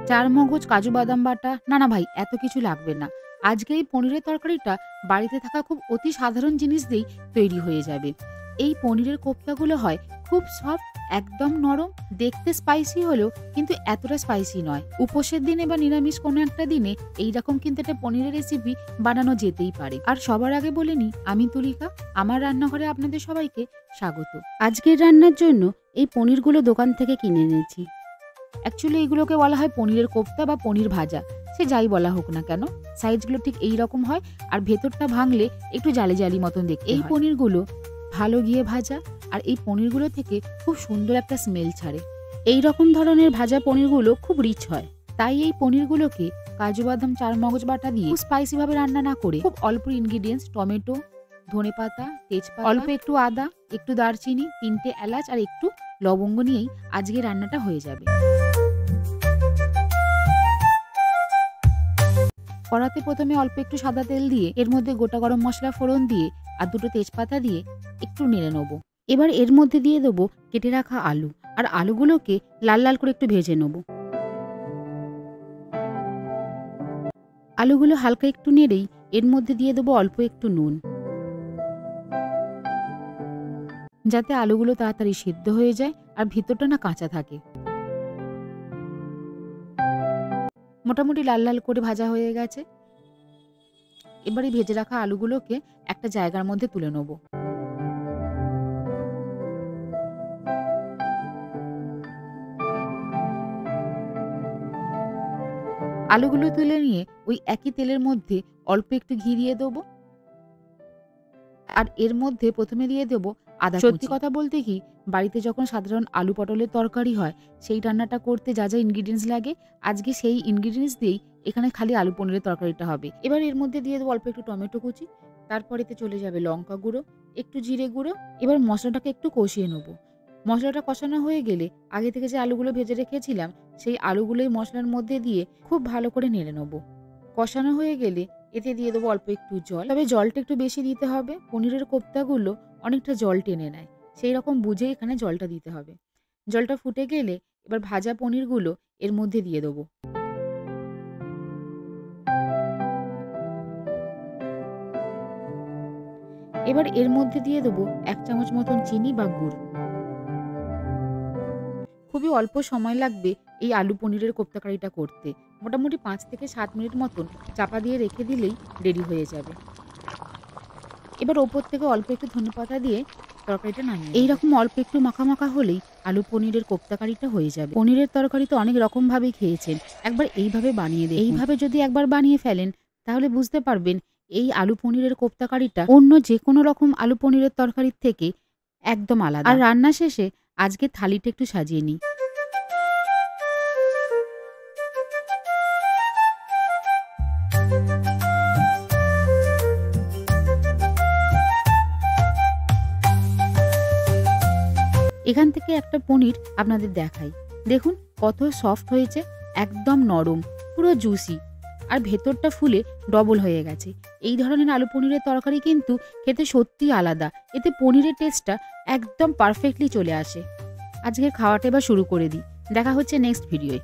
চার মগজ, কাজু বাদাম বাটা, না না ভাই এত কিছু লাগবে না। আজকে এই পনিরের তরকারিটা বাড়িতে থাকা খুব অতি সাধারণ জিনিস দিয়েই তৈরি হয়ে যাবে। এই পনিরের কোপ্তাগুলো হয় খুব সফট, একদম নরম, দেখতে স্পাইসি হলেও কিন্তু এতটা স্পাইসি নয়। উপোসের দিনে বা নিরামিষ কোনো একটা দিনে এইরকম কিন্তু একটা পনিরের রেসিপি বানানো যেতেই পারে। আর সবার আগে বলে নিই, আমি তুলিকা, আমার রান্নাঘরে আপনাদের সবাইকে স্বাগত। আজকের রান্নার জন্য এই পনিরগুলো দোকান থেকে কিনে এনেছি। অ্যাকচুয়ালি এইগুলোকে বলা হয় পনিরের কোপ্তা বা পনির ভাজা, সে যাই বলা হোক না কেন। সাইজগুলো ঠিক এই রকম হয় আর ভেতরটা ভাঙলে একটু জালি জালি মতন দেখতে হয়। এই পনিরগুলো ভালো ঘিয়ে ভাজা আর এই পনিরগুলো থেকে খুব সুন্দর একটা স্মেল ছাড়ে। এই রকম ধরনের ভাজা পনিরগুলো খুব রিচ হয়। তাই এই পনিরগুলোকে কাজু বাদাম, চার মগজ বাটা দিয়ে স্পাইসি ভাবে রান্না না করে খুব অল্প ইনগ্রিডিয়েন্টস, টমেটো, ধনেপাতা, তেজপাতা, অল্প একটু আদা, একটু দারচিনি, 3টে এলাচ আর একটু লবঙ্গ নিয়েই আজকে রান্নাটা হয়ে যাবে। কড়াতে প্রথমে অল্প একটু সাদা তেল দিয়ে এর মধ্যে গোটা গরম মশলা ফোড়ন দিয়ে আর 2টো তেজপাতা দিয়ে একটু নেড়ে নেবো। এবার এর মধ্যে দিয়ে দেবো কেটে রাখা আলু, আর আলুগুলোকে লাল লাল করে একটু ভেজে নেবো। আলুগুলো হালকা একটু নেড়েই এর মধ্যে দিয়ে দেবো অল্প একটু নুন, যাতে আলুগুলো তাড়াতাড়ি সিদ্ধ হয়ে যায় আর ভিতরটা না কাঁচা থাকে। মোটামুটি লাল লাল করে ভাজা হয়ে গেছে। এবারে ভেজে রাখা আলুগুলোকে একটা জায়গার মধ্যে তুলে নেব। আলুগুলো তুলে নিয়ে ওই একই তেলের মধ্যে অল্প একটু ঘি দিয়ে দেবো আর এর মধ্যে প্রথমে দিয়ে দেবো আদা। সত্যি কথা বলতে কি, বাড়িতে যখন সাধারণ আলু পটলের তরকারি হয় সেই রান্নাটা করতে যা যা ইনগ্রিডিয়েন্টস লাগে আজকে সেই ইনগ্রিডিয়েন্টস দিয়েই এখানে খালি আলু পনিরের তরকারিটা হবে। এবার এর মধ্যে দিয়ে দেবো অল্প একটু টমেটো কুচি, তারপর এতে চলে যাবে লঙ্কা গুঁড়ো, একটু জিরে গুঁড়ো। এবার মশলাটাকে একটু কষিয়ে নেবো। মশলাটা কষানো হয়ে গেলে আগে থেকে যে আলুগুলো ভেজে রেখেছিলাম সেই আলুগুলোই মশলার মধ্যে দিয়ে খুব ভালো করে নেড়ে নেবো। কষানো হয়ে গেলে এতে দিয়ে দেবো অল্প একটু জল, তবে জলটা একটু বেশি দিতে হবে। পনিরের কোপ্তাগুলো অনেকটা জল টেনে নেয়, সেই রকম বুঝে এখানে জলটা দিতে হবে। জলটা ফুটে গেলে এবার ভাজা পনিরগুলো এর মধ্যে দিয়ে দেবো। এবার এর মধ্যে দিয়ে দেবো 1 চামচ মতন চিনি বা গুড়। খুবই অল্প সময় লাগবে এই আলু পনিরের কোপ্তাকারিটা করতে। মোটামুটি 5 থেকে 7 মিনিট মতন চাপা দিয়ে রেখে দিলেই রেডি হয়ে যাবে। এবার ওপর থেকে অল্প একটু ধনেপাতা দিয়ে তরকারিটা নামিয়ে এইরকম অল্প একটু মাখা মাখা হলেই আলু পনিরের কোপ্তাকারিটা হয়ে যাবে। পনিরের তরকারি তো অনেক রকম ভাবে খেয়েছেন, একবার এইভাবে বানিয়ে দেখুন। এইভাবে যদি একবার বানিয়ে ফেলেন তাহলে বুঝতে পারবেন এই আলু পনিরের কোপ্তাকারিটা অন্য যে কোনো রকম আলু পনিরের তরকারির থেকে একদম আলাদা। আর রান্না শেষে আজকে থালিটা একটু সাজিয়ে নিই। এখান থেকে একটা পনির আপনাদের দেখাই। দেখুন কত সফট হয়েছে, একদম নরম, পুরো জুসি, আর ভেতরটা ফুলে ডবল হয়ে গেছে। এই ধরনের আলু পনিরের তরকারি কিন্তু খেতে সত্যি আলাদা, এতে পনিরের টেস্টটা একদম পারফেক্টলি চলে আসে। আজকের খাওয়াটা এবার শুরু করে দিই। দেখা হচ্ছে নেক্সট ভিডিওয়।